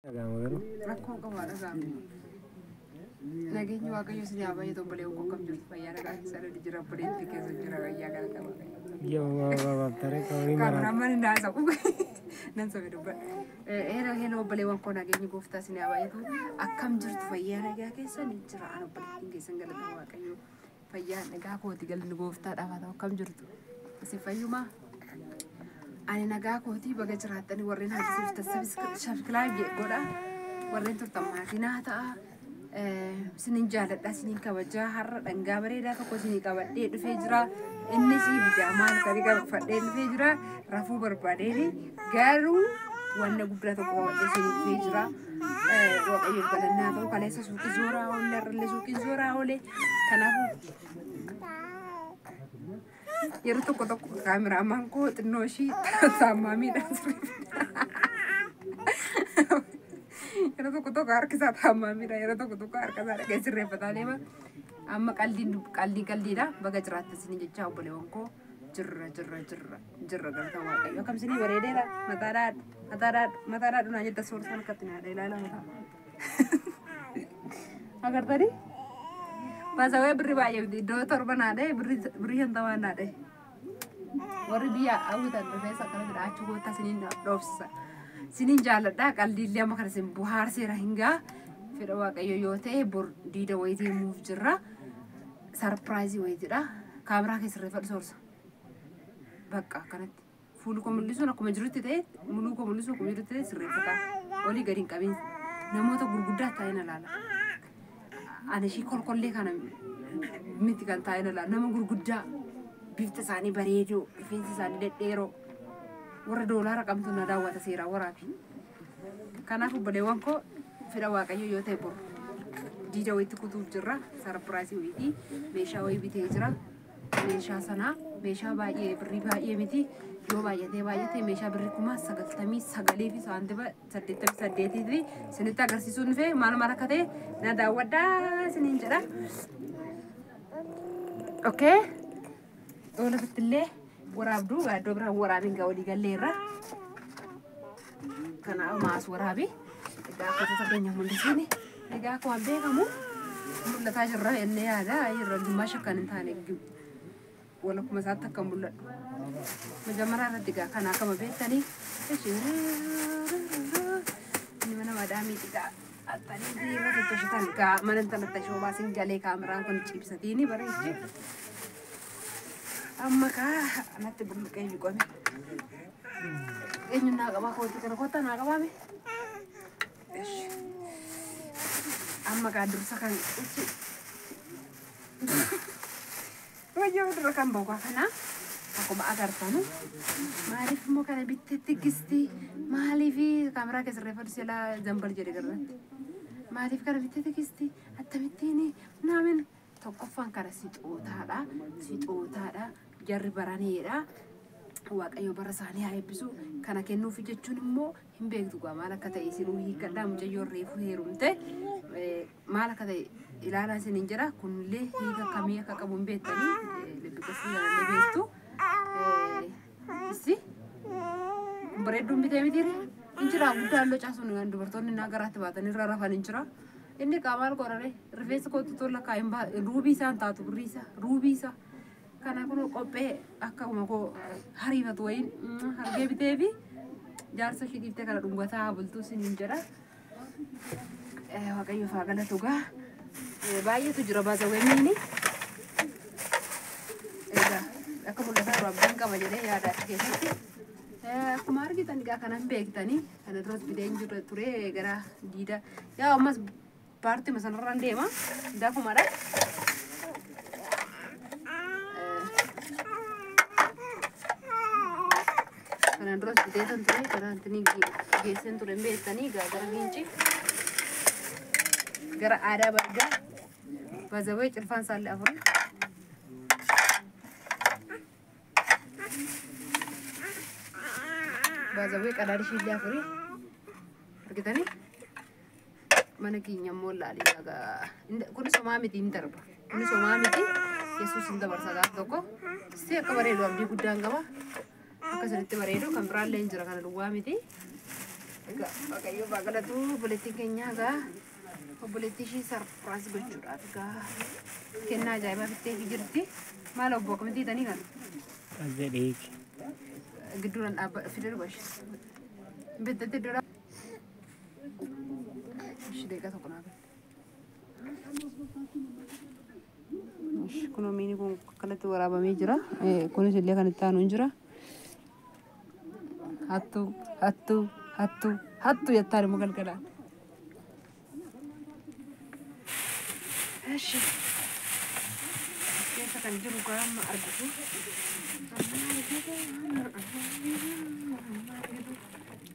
Rakkoon qabaadha gaafni. Nageenyi waaqayyo si yaa baay'ee tombolee ukkoo kam jirtu fayyaa dhagaa keessa dha jira obboleetti keessa jira fayyaa kana qaba. Kaameramaan hin daansaku nan sobe dubbadha. Hello obboleewwan koo nageenyi gooftaa si yaa baay'ee akkam jirtu fayyaa dhagaa keessa ni jira an obboleettiin keessan galata waaqayyo fayyaa dhagaa kooti galanni gooftaa dhaabaa ta'u akkam jirtu si fayyumaa. Ani nagaa kooti baga jiraatanii warreen hojjechiiftan subscribe godha warreen turtan maatinaa ta'a sinin jaaladha sinin kabajaa har'a dhangaa bareedaa tokko sinii qabadhee dhufee jira inni si bidaa maal kari qabadhee dhufee jira rafuu barbaadeeni garuu wanna guddaa tokko qabadhee sinii dhufee jira waaqayyo galannaa ta'u kaleessa suuqii zooraa oolle irrallee suuqii zooraa oolle kanaafuu yeroo tokko kaameramaan koo xinnoo ishii taamaamiidhaan yeroo tokko harkisaa taamaamiidha yeroo tokko harkisaa dhagee sirreeffataa deema amma qaldiidha baga jiraattan isin jechaa obboleewwan koo jirra galata waaqayyo akkam isinii bareedeera mataadhaadhu naa jedda soortaan akkatti naadha ilaala mataa agartanii Pasawai beri banyak di dokter mana deh beri yang tahu mana deh. Wari dia aku tak terbiasa kalau tidak cukup tas sini dosa. Sini jalan dah kalau dia makan sembuhar sih hingga firman kayak yote bor di dawai itu move jera surprise itu dah kamera ke server source. Bakka kan full komunikasi nak menjurut itu mulu komunikasi itu server kan. Oli garing kami nama tu gurgudah tayang lala. Ani shi kolkolle kana miti kan taayina la nama gurguddaa bifta isaanii bareedoo rifeensi isaanii dhedheeroo warra doolaara qabdu na daawwata seeraa waraafi kanaaf obboleewwan koo fedha waaqayyo yoo ta'e boru diida wayitti kutuuf jirra sarpiraasii wayitii meeshaa wayii bitee jira meeshaa sanaa meeshaa baay'ee birrii baay'ee miti yoo baay'atee meeshaa birrii 99 fi saantiba 88 fi sinitti agarsiisuun dhufee maal akka ta'e na daawwadhaa siniin jedha. Okay. Ola fittillee waraabduu gaaddoo biraan waraabiin gaa walii galleerra. Kanaaf maas waraabi. Egaa akkota keenya mul'isuuni. Egaa akkuma beekamu mul'ataa jirra jennee yaada irra gimmaasha kan hin taane wala kuma isaatti akka mul'atu. Majammara irratti egaa kana akkama beektanii inni mana madaamiiti egaa attanii irra tottoshitan egaa mana intalatti shoobaa sin galee kaameraan kun cibsatiini bareechi. Amma kaa anatti bulluqee biqoome. Eenyu naa qabaa kooti kana kottaa naa qabaame. Amma kaa dursa kan ichi. Wajjin dura kan bawa kana. Akkuma agartanu maaliif immoo kana bitteetti gisti maaliif kaameraa keessa reeffatu silaa zambal jedhe garratti maaliif kana bitteetti gisti attamittiin naamin tokkoffaan kana sixootaadha jarri baraneedha waaqayyo bara isaanii haa eebbisu kana kennuufi jechuun immoo hin beektu gaa maal akka ta'e isinuu hiikkadhaa mucayyoon reefu heerumte maal akka ta'e ilaalaa isiniin jedha kunillee hiika kamii akka qabu hin beektanii libbikasii kanallee beektu. Isi beredum bitee mitire injira guddaa allo caasuun kan dubartoonni naagaraatti baatanii irra rafan injira inni qaamaal qorare rifeensa kootu tola kaa'in ruubii isaan taatu birriisa ruubii isa kana kun qophee akkuma koo hariifatu wayiin hargee bitee fi jaarsa ishii dhiiftee kana dhungataa bultuu siniin jedha waaqayyo faa galatu gaa baay'eetu jira baasawweenni akka mul'ata rabbiin qaba jedhee yaada keessatti akkuma argitan egaa kanan beektanii kana duras bideen jirre ture gara diida yaa ammas paartii masanarraan deema dakumadha kana duras bideetan ture gara antanii geessen ture beektanii egaa gara giinci gara aadaa bargaa baazawee cilfaan isaallee afurii Bazawe kadar shilya furi, kita ni mana kinya mola ali naga. Kuni semua miti interba, kuni semua miti Yesus inta bersagat toko. Setiap kabar itu abdi gudang kaba, aku sedikit baredo kamera lenjera kan dua miti. Waaqayyo bagalatu obboleettiin keenya egaa obboleettii ishii sarpiraayis gochuudhaaf egaa kennaa ajaa'ibaa bitteefii jirti. Maal obbo akkamitti hiitanii kan? Azadheeki. Gidduudhaan dhaabbata fidee dhugashi. Bittatti dura. Ishii deeqa tokko naa galte. Kunoo miini kun akkanatti waraabamee jira. Kunis illee kan itti aanu hin jira. Hattuu jettaan immoo galgalaan. Eshi. Keessa kan jiru gaama argitu.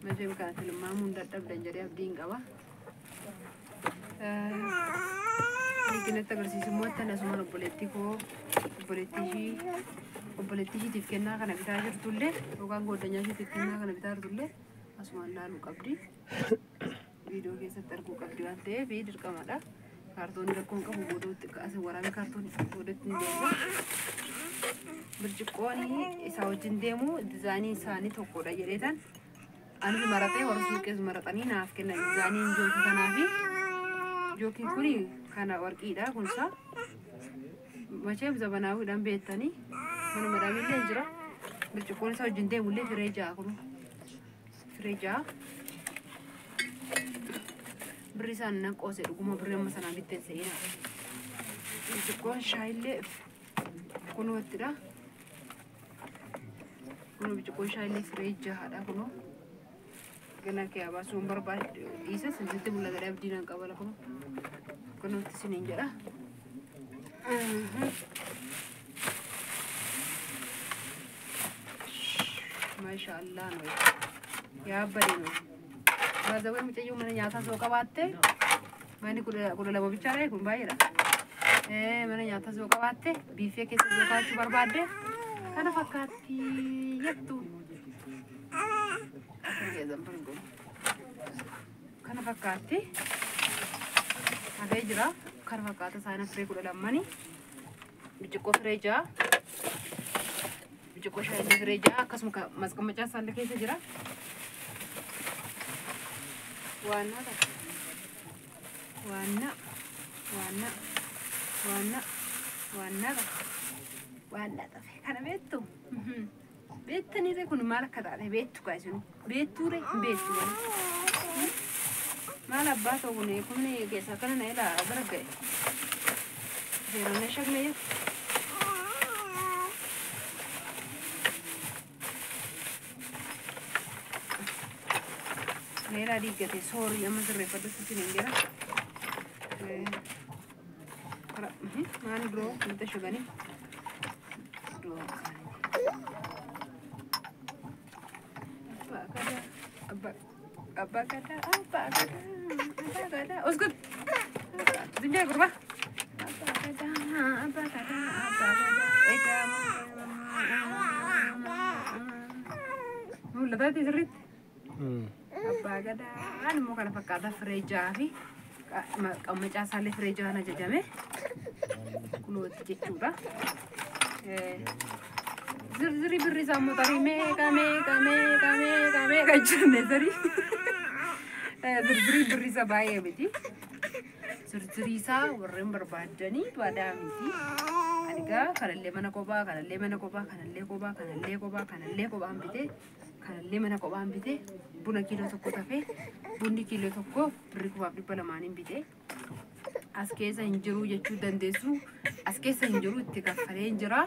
Meeshaan kana tilmaamuun dadhabdan jedhee abdiin qaba. Kinatti agarsiisu immoo itti asuma obboleettii koo obboleettii ishiitiif kennaa kana bitaa jirtullee yookaan goddanyaa ishiitiif kennaa kana bitaa jirtullee asumaan ilaaluu qabdi. Viidiyoo keessatti arguu qabdi waan ta'eef dirqamadha. Kaartoonii rakkoon qabu boodatti asii waraabee kaartoonii boodatti hin deemu. Birciqqoon isaa wajjin deemu dizaayinii isaanii tokkodha jedheetan. Anis maratee warra suuqees maratanii naaf kennan dizaayiniin jookii kanaafi jookiin kuni kana warqiidha kunsa. Macheef zabanaawiidhaan beektanii mana madaamillee hin jira. Birciqqoon isaa wajjin deemullee firee ja'a kun. Firee ja'a. Birri isaan naqoose dhuguma birri amma sanaan bitteen se'ina. Birciqqoon shaayillee kunoo ittidha. Kunoo birciqqoon shaayillee firee ja'adha kunoo. Gana kee abaasuun barbaade dhiisa sinsitti mul'ata abdiin qabala kunoo. Kunoo itti siniin jedha. Maashaallah no. Yaa bareedo. Baazawee mucayyoo mana nyaataa soo qabaatte manni kudha lama bichaadha kun baay'eedha. Mana nyaataa soo qabaatte biifee keessa soo kaachuu barbaadde kana fakkaatti jettu. Kana fakkaatti hafee jira. Kana fakkaata saayina firee kudha lammanii birciqqoo firee ja'a. Birciqqoo shaayillee firee ja'a akkasuma masqamachaa isaallee keessa jira. Wanna tafe kana beektu beektanii kun maal akka taate beektu kaasinu beektuure beektu maal abbaa ta'u kun keessa kana na ilaa bira ga'e seeronni shaqlee Nera digate sorry amma sirreeffadhu sitti hin jira. Maani bro mitte shugani. Abba kada. Osgood. Dinja kurba. Abba kada. Mulla tadi serit. Abbaa gadaan immoo kana fakkaata firee ja'a fi qammacaa isaallee firee ja'aan ajajame kunuutti jechuudha. Zirzirii birri isaa immoo tarii meeqa jenne tarii zirzirii birri isaa baay'ee miti. Zirzirii isaa warreen barbaadanii badaa miti. Anigaa kanallee mana kophaa bitee kanallee mana kophaan bitee buna kiiloo tokko tafee bunni kiiloo tokko birri 200 bitee as keessa hin jiru jechuu dandeessu. As keessa hin jiru itti kaffalee jira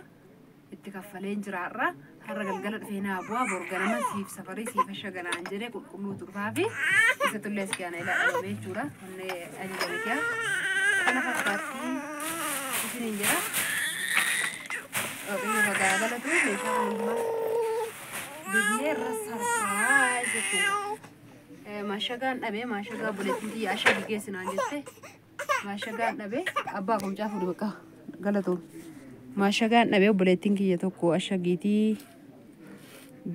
har'a galgala dhufee naa bu'aa borganama siif safarii siif shaganaan jedhee qulqulluu turfaa fi isa tullee as kiyaana ilaalame jechuudha. Ani galiyaa kana fakkaatti isin hin jira. Waaqayyo magaalaa tu meeshaa hundumaa Bineera sarpiraayis jechuudha. Maashagaan dhabee maashagaa buleettii yaasha geessinaan jette maashagaan dhabee abbaa komcaa fuudhu bakka galatoom. Maashagaan dhabee buleettiin kiyya tokko ashagiitii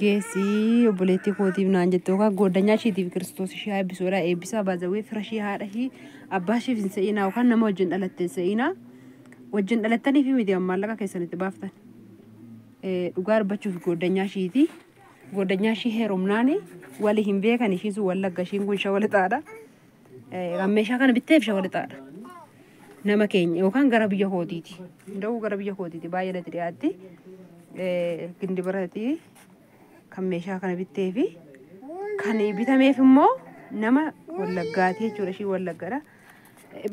geessii buleettii kootiif naan jette yookaan goddanyaa ishiitiif kiristoos ishee eebbisoodha. Eebbisaa baazawee fira ishee haadha ishee abbaa isheef hin se'inaa yookaan nama wajjin dhalattee se'inaa wajjin dhalattanii fi miti maallaqa keessanitti baaftan. Dhugaa dubbachuuf goddanyaa ishiitii godanya shi heerumnaani wali hin beekan ishiisu wallagga ishiin kun shawalixaadha. Meeshaa kana bitteef shawalixaadha. Nama keenya yookaan gara biyya kootiiti. Nda'u gara biyya kootiiti baay'ee natti dhiyaatti. Gindi biraati kan meeshaa kana bitteefi kan bitameef immoo nama wallaggaati jechuudha. Ishii wallaggaadha.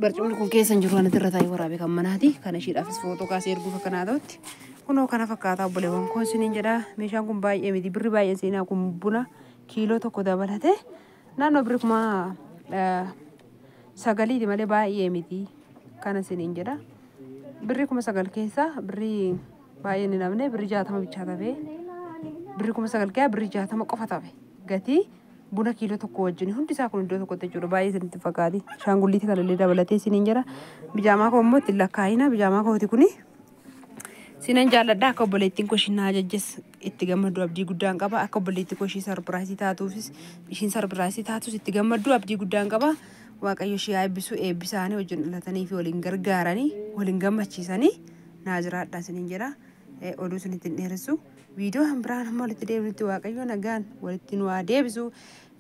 Barcumni kun keessa hin jiru anatti irra taa'ee waraabee kan manaati. Kana ishiidhaafis footoo kaasee erguuf akkanaa ta'utti. Kunoo kana fakkaataa obboleewwan koo isiniin jedha. Meeshaan kun baay'ee miti. Birri baay'ee seenaa kun buna kiiloo tokko dabalate naannoo birri kuma sagaliiti malee baay'ee miti. Kana isiniin jedha. Birri kuma sagal keessa birri baay'ee ni namne birri 60 bichaa tafe. Birri kuma sagal keessa birri 60 qofa tafe. Gatii buna kiiloo tokko wajjin hundi isaa kun iddoo tokkotti jiru baay'ee isinitti fakkaati. Shaangulliitti kanallee dabalatee isiniin jedha. Bijaamaa koo immoo ittiin lakkaa'ina. Bijaamaa kooti kuni sinan jaalladha akka obboleettiin koo shinaa jajjes itti gammadu abdii guddaan qaba. Akka obboleettii koo ishii sarpiraayisii taatuufis ishiin sarpiraayisii taatus itti gammadu abdii guddaan qaba. Waaqayyo ishii eebbisu eebbisaanii wajjin dhalatanii fi waliin gargaaranii waliin gammachiisanii naa jiraadha isiniin jedha. Oduu isinitti hin dheeressu. Viidiyoo hambiraan amma walitti deebinutti waaqayyo nagaan walitti nu haa deebisu.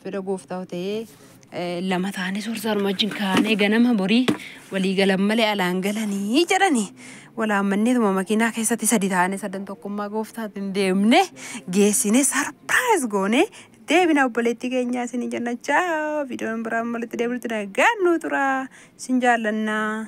Fedha gooftaa ta'ee lama taanee suursaan wajjin kaanee ganama borii walii galan malee alaan galanii jedhani. Walaammanneetuma makiinaa keessatti sadi taanee sadan tokkummaa gooftaatiin deemne geessine sarpiraayis goone deebina obboleettii keenyaa isiniin jenna. Ciao. Viidiyoon biraan walitti deebinutti nagaan nu tura. Isin jaallannaa.